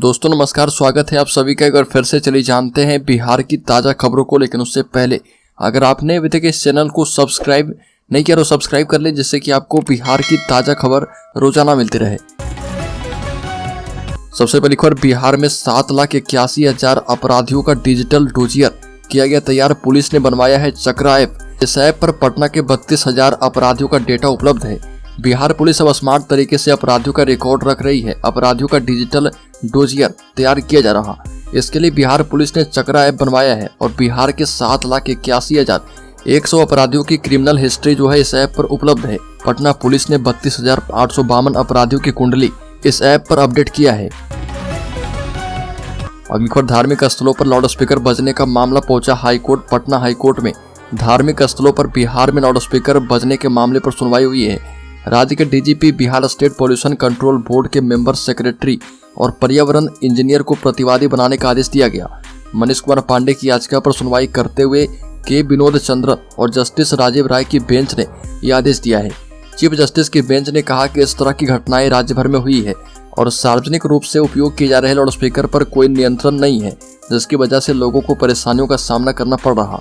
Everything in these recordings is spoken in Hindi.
दोस्तों नमस्कार, स्वागत है आप सभी का एक बार फिर से। चलिए जानते हैं बिहार की ताज़ा खबरों को। लेकिन उससे पहले अगर आपने अभी तक इस चैनल को सब्सक्राइब नहीं किया तो सब्सक्राइब कर ले, जिससे कि आपको बिहार की ताज़ा खबर रोजाना मिलती रहे। सबसे पहली खबर, बिहार में 7,81,000 अपराधियों का डिजिटल डोजियर किया गया तैयार। पुलिस ने बनवाया है चक्रा ऐप। इस ऐप पर पटना के 32,000 अपराधियों का डेटा उपलब्ध है। बिहार पुलिस अब स्मार्ट तरीके से अपराधियों का रिकॉर्ड रख रही है। अपराधियों का डिजिटल डोजियर तैयार किया जा रहा। इसके लिए बिहार पुलिस ने चक्रा ऐप बनवाया है और बिहार के 7,81,100 अपराधियों की क्रिमिनल हिस्ट्री जो है इस ऐप पर उपलब्ध है। पटना पुलिस ने 32,852 अपराधियों की कुंडली इस ऐप पर अपडेट किया है। अगली खबर, धार्मिक स्थलों पर लाउडस्पीकर बजने का मामला पहुंचा हाईकोर्ट। पटना हाईकोर्ट में धार्मिक स्थलों पर बिहार में लाउडस्पीकर बजने के मामले पर सुनवाई हुई है। राज्य के DGP, Bihar state pollution control board के मेंबर सेक्रेटरी और पर्यावरण इंजीनियर को प्रतिवादी बनाने का आदेश दिया गया। मनीष कुमार पांडे की याचिका पर सुनवाई करते हुए के विनोद चंद्र और जस्टिस राजीव राय की बेंच ने यह आदेश दिया है। चीफ जस्टिस की बेंच ने कहा कि इस तरह की घटनाएं राज्य भर में हुई है और सार्वजनिक रूप से उपयोग किए जा रहे लाउडस्पीकर पर कोई नियंत्रण नहीं है, जिसकी वजह से लोगों को परेशानियों का सामना करना पड़ रहा।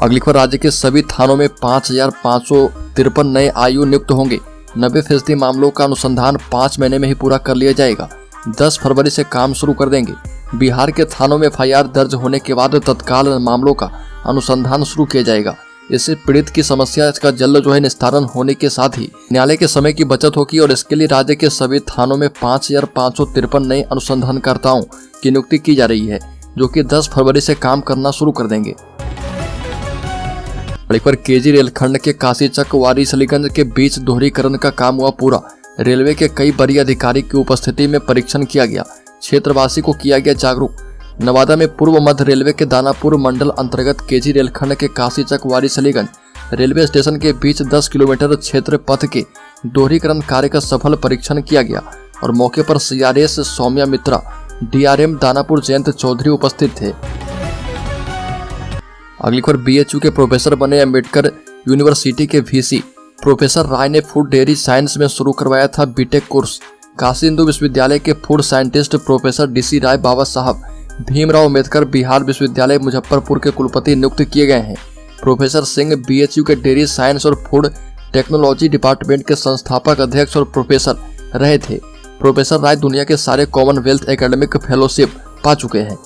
अगली खबर, राज्य के सभी थानों में 5,553 नए आयु नियुक्त होंगे। 90% मामलों का अनुसंधान 5 महीने में ही पूरा कर लिया जाएगा। 10 फरवरी से काम शुरू कर देंगे। बिहार के थानों में FIR दर्ज होने के बाद तत्काल मामलों का अनुसंधान शुरू किया जाएगा। इससे पीड़ित की समस्या का जल्द निस्तारण होने के साथ ही न्यायालय के समय की बचत होगी और इसके लिए राज्य के सभी थानों में 5,553 नए अनुसंधानकर्ताओं की नियुक्ति की जा रही है, जो कि 10 फरवरी से काम करना शुरू कर देंगे। पर केजी रेलखंड के काशीचक वारिसलीगंज के बीच दोहरीकरण का काम हुआ पूरा। रेलवे के कई बड़ी अधिकारी की उपस्थिति में परीक्षण किया गया। क्षेत्रवासी को किया गया जागरूक। नवादा में पूर्व मध्य रेलवे के दानापुर मंडल अंतर्गत केजी रेलखंड के काशीचक वारिसलीगंज रेलवे स्टेशन के बीच 10 किलोमीटर क्षेत्र पथ के दोहरीकरण कार्य का सफल परीक्षण किया गया और मौके पर CRS सौम्या मित्रा, DRM दानापुर जयंत चौधरी उपस्थित थे। अगली खबर, BHU के प्रोफेसर बने अम्बेडकर यूनिवर्सिटी के VC प्रोफेसर राय ने फूड डेयरी साइंस में शुरू करवाया था बीटेक कोर्स। काशी हिंदू विश्वविद्यालय के फूड साइंटिस्ट प्रोफेसर DC राय बाबा साहब भीमराव अंबेडकर बिहार विश्वविद्यालय मुजफ्फरपुर के कुलपति नियुक्त किए गए हैं। प्रोफेसर सिंह BHU के डेयरी साइंस और फूड टेक्नोलॉजी डिपार्टमेंट के संस्थापक अध्यक्ष और प्रोफेसर रहे थे। प्रोफेसर राय दुनिया के सारे कॉमनवेल्थ एकेडमिक फेलोशिप पा चुके हैं।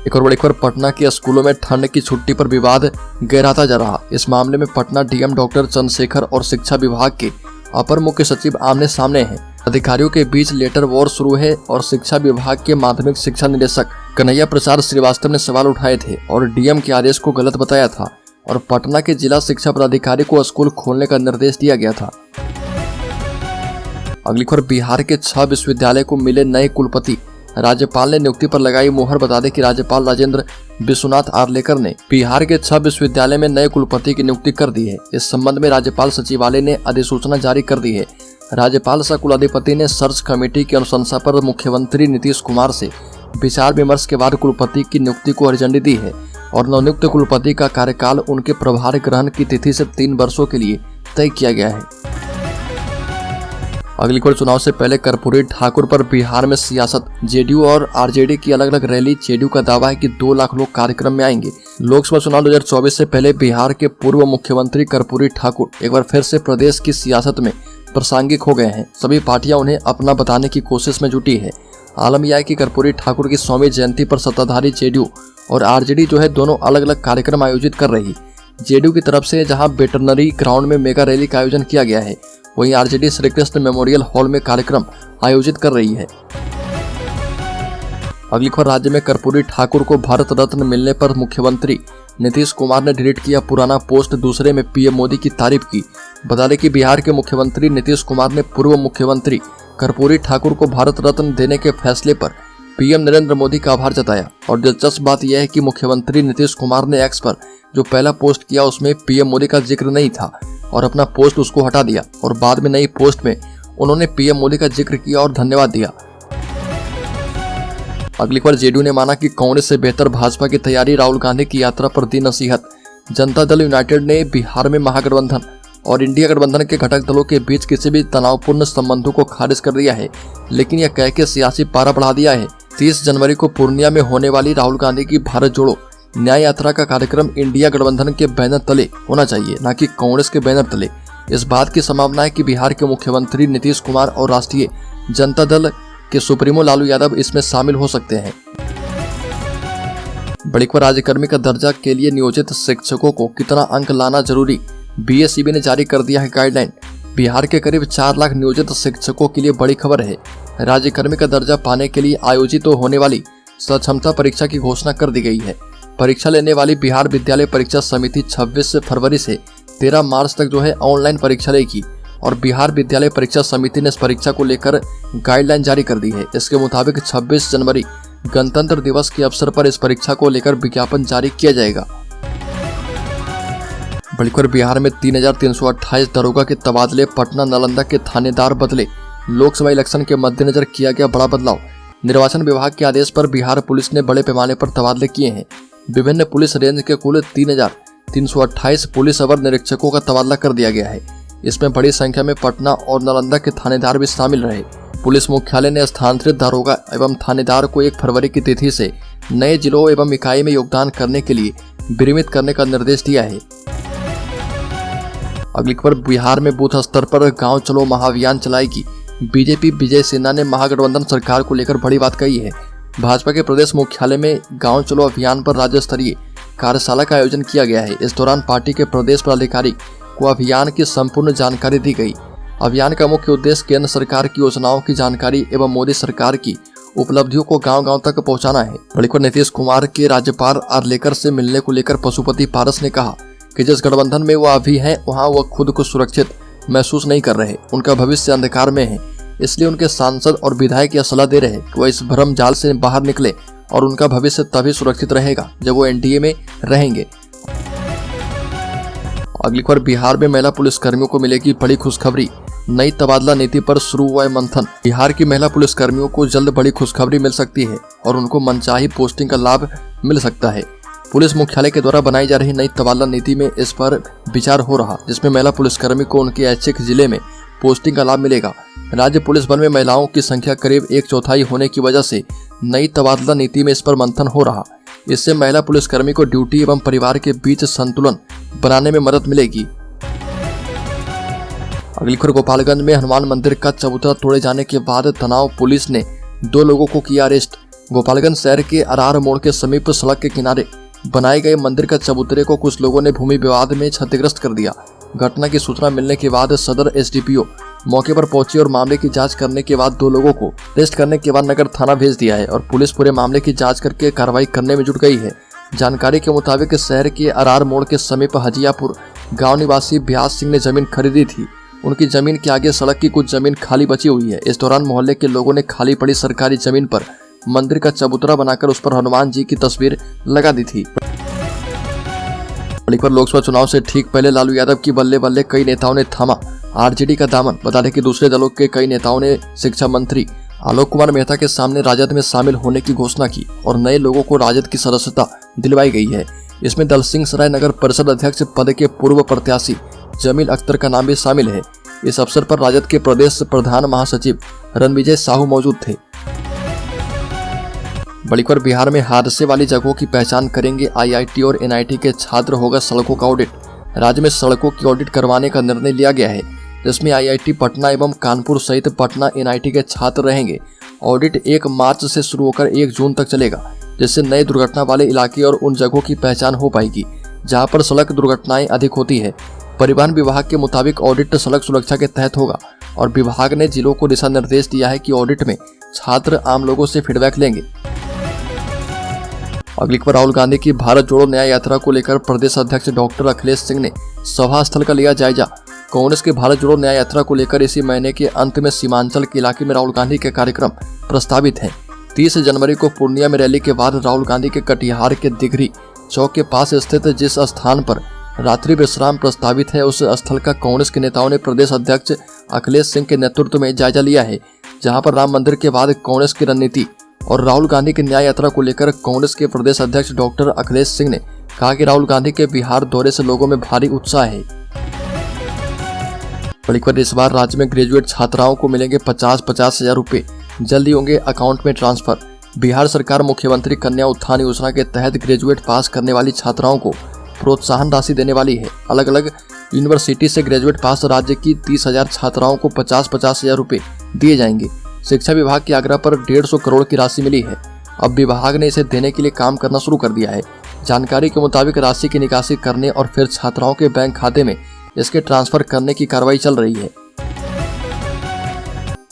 एक और बड़ी खबर, पटना के स्कूलों में ठंड की छुट्टी पर विवाद गहराता जा रहा। इस मामले में पटना DM डॉक्टर चंद्रशेखर और शिक्षा विभाग के अपर मुख्य सचिव आमने सामने हैं। अधिकारियों के बीच लेटर वॉर शुरू है और शिक्षा विभाग के माध्यमिक शिक्षा निदेशक कन्हैया प्रसाद श्रीवास्तव ने सवाल उठाए थे और DM के आदेश को गलत बताया था और पटना के जिला शिक्षा पदाधिकारी को स्कूल खोलने का निर्देश दिया गया था। अगली खबर, बिहार के 6 विश्वविद्यालय को मिले नए कुलपति। राज्यपाल ने नियुक्ति पर लगाई मुहर। बता दें कि राज्यपाल राजेंद्र विश्वनाथ आर्लेकर ने बिहार के 6 विश्वविद्यालय में नए कुलपति की नियुक्ति कर दी है। इस संबंध में राज्यपाल सचिवालय ने अधिसूचना जारी कर दी है। राज्यपाल सह कुलाधिपति ने सर्च कमेटी की अनुशंसा पर मुख्यमंत्री नीतीश कुमार से विचार विमर्श के बाद कुलपति की नियुक्ति को हरी झंडी दी है और नवनियुक्त कुलपति का कार्यकाल उनके प्रभार ग्रहण की तिथि से 3 वर्षों के लिए तय किया गया है। अगली खबर, चुनाव से पहले कर्पूरी ठाकुर पर बिहार में सियासत। JDU और RJD की अलग अलग रैली। JDU का दावा है कि 2 लाख लोग कार्यक्रम में आएंगे। लोकसभा चुनाव 2024 से पहले बिहार के पूर्व मुख्यमंत्री कर्पूरी ठाकुर एक बार फिर से प्रदेश की सियासत में प्रासंगिक हो गए हैं। सभी पार्टियां उन्हें अपना बताने की कोशिश में जुटी है। आलम यह है कि कर्पूरी ठाकुर की 100वीं जयंती पर सत्ताधारी JDU और RJD जो है दोनों अलग अलग कार्यक्रम आयोजित कर रही। JDU की तरफ से जहाँ वेटरनरी ग्राउंड में मेगा रैली का आयोजन किया गया है, वहीं RJD Shri Krishna memorial hall में कार्यक्रम आयोजित कर रही है। अगली खबर, राज्य में कर्पूरी ठाकुर को भारत रत्न मिलने पर मुख्यमंत्री नीतीश कुमार ने डिलीट किया पुराना पोस्ट। दूसरे में PM मोदी की तारीफ की। बता दें कि बिहार के मुख्यमंत्री नीतीश कुमार ने पूर्व मुख्यमंत्री कर्पूरी ठाकुर को भारत रत्न देने के फैसले पर PM नरेंद्र मोदी का आभार जताया। और दिलचस्प बात यह है कि मुख्यमंत्री नीतीश कुमार ने X पर जो पहला पोस्ट किया उसमें PM मोदी का जिक्र नहीं था और अपना पोस्ट उसको हटा दिया और बाद में नई पोस्ट में उन्होंने PM मोदी का जिक्र किया और धन्यवाद दिया। अगली बार JDU ने माना कि कांग्रेस से बेहतर भाजपा की तैयारी। राहुल गांधी की यात्रा पर दी नसीहत। जनता दल यूनाइटेड ने बिहार में महागठबंधन और इंडिया गठबंधन के घटक दलों के बीच किसी भी तनावपूर्ण संबंधों को खारिज कर दिया है, लेकिन यह कह के सियासी पारा बढ़ा दिया है। 30 जनवरी को पूर्णिया में होने वाली राहुल गांधी की भारत जोड़ो न्याय यात्रा का कार्यक्रम इंडिया गठबंधन के बैनर तले होना चाहिए, न कि कांग्रेस के बैनर तले। इस बात की संभावना है कि बिहार के मुख्यमंत्री नीतीश कुमार और राष्ट्रीय जनता दल के सुप्रीमो लालू यादव इसमें शामिल हो सकते हैं। बड़ी खबर, राज्यकर्मी का दर्जा के लिए नियोजित शिक्षकों को कितना अंक लाना जरूरी, बीएसईबी ने जारी कर दिया है गाइडलाइन। बिहार के करीब 4 लाख नियोजित शिक्षकों के लिए बड़ी खबर है। राज्यकर्मी का दर्जा पाने के लिए आयोजित होने वाली सक्षमता परीक्षा की घोषणा कर दी गई है। परीक्षा लेने वाली बिहार विद्यालय परीक्षा समिति 26 फरवरी से 13 मार्च तक ऑनलाइन परीक्षा लेगी और बिहार विद्यालय परीक्षा समिति ने इस परीक्षा को लेकर गाइडलाइन जारी कर दी है। इसके मुताबिक 26 जनवरी गणतंत्र दिवस के अवसर पर इस परीक्षा को लेकर विज्ञापन जारी किया जाएगा। बड़ी खबर, बिहार में 3328 दरोगा के तबादले, पटना नालंदा के थानेदार बदले। लोकसभा इलेक्शन के मद्देनजर किया गया बड़ा बदलाव। निर्वाचन विभाग के आदेश पर बिहार पुलिस ने बड़े पैमाने पर तबादले किए हैं। विभिन्न पुलिस रेंज के कुल 3328 पुलिस अवर निरीक्षकों का तबादला कर दिया गया है। इसमें बड़ी संख्या में पटना और नालंदा के थानेदार भी शामिल रहे। पुलिस मुख्यालय ने स्थानांतरित दारोगा एवं थानेदार को 1 फरवरी की तिथि से नए जिलों एवं इकाई में योगदान करने के लिए विनियमित करने का निर्देश दिया है। अगली खबर, बिहार में बूथ स्तर पर गांव चलो महाअभियान चलाएगी। बीजेपी विजय सिन्हा ने महागठबंधन सरकार को लेकर बड़ी बात कही है। भाजपा के प्रदेश मुख्यालय में गांव चलो अभियान पर राज्य स्तरीय कार्यशाला का आयोजन किया गया है। इस दौरान पार्टी के प्रदेश पदाधिकारी को अभियान की संपूर्ण जानकारी दी गई। अभियान का मुख्य उद्देश्य केंद्र सरकार की योजनाओं की जानकारी एवं मोदी सरकार की उपलब्धियों को गांव-गांव तक पहुंचाना है। बड़ी खबर, नीतीश कुमार के राज्यपाल आर्लेकर से मिलने को लेकर पशुपति पारस ने कहा कि जिस गठबंधन में वह अभी है वहां वह खुद को सुरक्षित महसूस नहीं कर रहे। उनका भविष्य अंधकार में है, इसलिए उनके सांसद और विधायक यह सलाह दे रहे हैं कि वह इस भ्रम जाल से बाहर निकले और उनका भविष्य तभी सुरक्षित रहेगा जब वो एनडीए में रहेंगे। अगली खबर, बिहार में महिला पुलिसकर्मियों को मिलेगी बड़ी खुशखबरी। नई तबादला नीति पर शुरू हुआ मंथन। बिहार की महिला पुलिसकर्मियों को जल्द बड़ी खुशखबरी मिल सकती है और उनको मनचाही पोस्टिंग का लाभ मिल सकता है। पुलिस मुख्यालय के द्वारा बनाई जा रही नई तबादला नीति में इस पर विचार हो रहा, जिसमें महिला पुलिसकर्मी को उनके ऐच्छिक जिले में पोस्टिंग का लाभ मिलेगा। राज्य पुलिस बल में महिलाओं की संख्या करीब 1/4 होने की वजह से नई तबादला नीति में इस पर मंथन हो रहा। इससे महिला पुलिसकर्मी को ड्यूटी एवं परिवार के बीच संतुलन बनाने में मदद मिलेगी। अगली खबर, गोपालगंज में हनुमान मंदिर का चबूतरा तोड़े जाने के बाद तनाव, पुलिस ने 2 लोगों को किया अरेस्ट। गोपालगंज शहर के अरार मोड़ के समीप सड़क के किनारे बनाए गए मंदिर का चबूतरे को कुछ लोगों ने भूमि विवाद में क्षतिग्रस्त कर दिया। घटना की सूचना मिलने के बाद सदर एसडीपीओ मौके पर पहुंची और मामले की जांच करने के बाद 2 लोगों को अरेस्ट करने के बाद नगर थाना भेज दिया है और पुलिस पूरे मामले की जांच करके कार्रवाई करने में जुट गई है। जानकारी के मुताबिक शहर के अरार मोड़ के समीप हजियापुर गांव निवासी ब्यास सिंह ने जमीन खरीदी थी। उनकी जमीन के आगे सड़क की कुछ जमीन खाली बची हुई है। इस दौरान मोहल्ले के लोगों ने खाली पड़ी सरकारी जमीन पर मंदिर का चबूतरा बनाकर उस पर हनुमान जी की तस्वीर लगा दी थी। पर लोकसभा चुनाव से ठीक पहले लालू यादव की बल्ले बल्ले कई नेताओं ने थामा आरजेडी का दामन। बता दें कि दूसरे दलों के कई नेताओं ने शिक्षा मंत्री आलोक कुमार मेहता के सामने राजद में शामिल होने की घोषणा की और नए लोगों को राजद की सदस्यता दिलवाई गई है। इसमें दलसिंह सराय नगर परिषद अध्यक्ष पद के पूर्व प्रत्याशी जमील अख्तर का नाम भी शामिल है। इस अवसर पर राजद के प्रदेश प्रधान महासचिव रणविजय साहू मौजूद थे। बड़ी खबर, बिहार में हादसे वाली जगहों की पहचान करेंगे आईआईटी और एनआईटी के छात्र, होगा सड़कों का ऑडिट। राज्य में सड़कों की ऑडिट करवाने का निर्णय लिया गया है, जिसमें आईआईटी पटना एवं कानपुर सहित पटना एनआईटी के छात्र रहेंगे। ऑडिट 1 मार्च से शुरू होकर 1 जून तक चलेगा, जिससे नए दुर्घटना वाले इलाके और उन जगहों की पहचान हो पाएगी जहां पर सड़क दुर्घटनाएं अधिक होती है। परिवहन विभाग के मुताबिक ऑडिट सड़क सुरक्षा के तहत होगा और विभाग ने जिलों को दिशा निर्देश दिया है कि ऑडिट में छात्र आम लोगों से फीडबैक लेंगे। अगली खबर, राहुल गांधी की भारत जोड़ो न्याय यात्रा को लेकर प्रदेश अध्यक्ष डॉक्टर अखिलेश सिंह ने सभा स्थल का लिया जायजा। कांग्रेस के भारत जोड़ो न्याय यात्रा को लेकर इसी महीने के अंत में सीमांचल के इलाके में राहुल गांधी के कार्यक्रम प्रस्तावित हैं। 30 जनवरी को पूर्णिया में रैली के बाद राहुल गांधी के कटिहार के दिघरी चौक के पास स्थित जिस स्थान पर रात्रि विश्राम प्रस्तावित है, उस स्थल का कांग्रेस के नेताओं ने प्रदेश अध्यक्ष अखिलेश सिंह के नेतृत्व में जायजा लिया है, जहां पर राम मंदिर के बाद कांग्रेस की रणनीति और राहुल गांधी की न्याय यात्रा को लेकर कांग्रेस के प्रदेश अध्यक्ष डॉक्टर अखिलेश सिंह ने कहा कि राहुल गांधी के बिहार दौरे से लोगों में भारी उत्साह है। बड़ी खबर इस बार राज्य में ग्रेजुएट छात्राओं को मिलेंगे 50-50 हजार रुपए, जल्दी होंगे अकाउंट में ट्रांसफर। बिहार सरकार मुख्यमंत्री कन्या उत्थान योजना के तहत ग्रेजुएट पास करने वाली छात्राओं को प्रोत्साहन राशि देने वाली है। अलग अलग यूनिवर्सिटी से ग्रेजुएट पास राज्य की 30,000 छात्राओं को 50-50 हजार रुपए दिए जाएंगे। शिक्षा विभाग के आग्रह पर 150 करोड़ की राशि मिली है। अब विभाग ने इसे देने के लिए काम करना शुरू कर दिया है। जानकारी के मुताबिक राशि की निकासी करने और फिर छात्राओं के बैंक खाते में इसके ट्रांसफर करने की कार्रवाई चल रही है।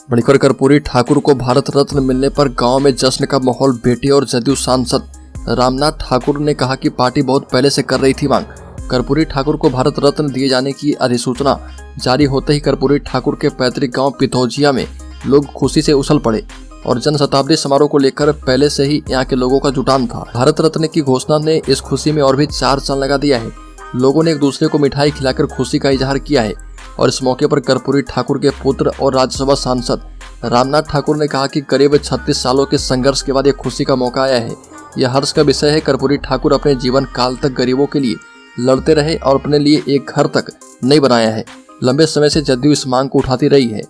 बड़ी खबर कर्पूरी ठाकुर को भारत रत्न मिलने पर गांव में जश्न का माहौल। बेटे और जदयू सांसद रामनाथ ठाकुर ने कहा कि पार्टी बहुत पहले से कर रही थी मांग। कर्पूरी ठाकुर को भारत रत्न दिए जाने की अधिसूचना जारी होते ही कर्पूरी ठाकुर के पैतृक गांव पिथौजिया में लोग खुशी से उछल पड़े और जन शताब्दी समारोह को लेकर पहले से ही यहां के लोगों का जुटान था। भारत रत्न की घोषणा ने इस खुशी में और भी 4 चांद लगा दिया है। लोगों ने एक दूसरे को मिठाई खिलाकर खुशी का इजहार किया है और इस मौके पर कर्पूरी ठाकुर के पुत्र और राज्यसभा सांसद रामनाथ ठाकुर ने कहा कि करीब 36 सालों के संघर्ष के बाद एक खुशी का मौका आया है। यह हर्ष का विषय है। कर्पूरी ठाकुर अपने जीवन काल तक गरीबों के लिए लड़ते रहे और अपने लिए एक घर तक नहीं बनाया है। लंबे समय से जदयू इस मांग को उठाती रही है।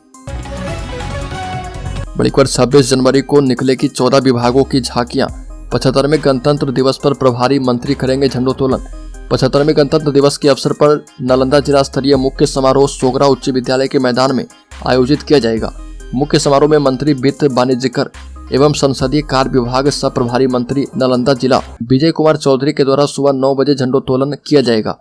बड़ी खबर 26 जनवरी को निकलेगी 14 विभागों की झांकियां। 75वें गणतंत्र दिवस पर प्रभारी मंत्री करेंगे झंडोत्तोलन। 75वें गणतंत्र दिवस के अवसर पर नालंदा जिला स्तरीय मुख्य समारोह सोगरा उच्च विद्यालय के मैदान में आयोजित किया जाएगा। मुख्य समारोह में मंत्री वित्त वाणिज्यकर एवं संसदीय कार्य विभाग सह प्रभारी मंत्री नालंदा जिला विजय कुमार चौधरी के द्वारा सुबह 9 बजे झंडोत्तोलन किया जाएगा।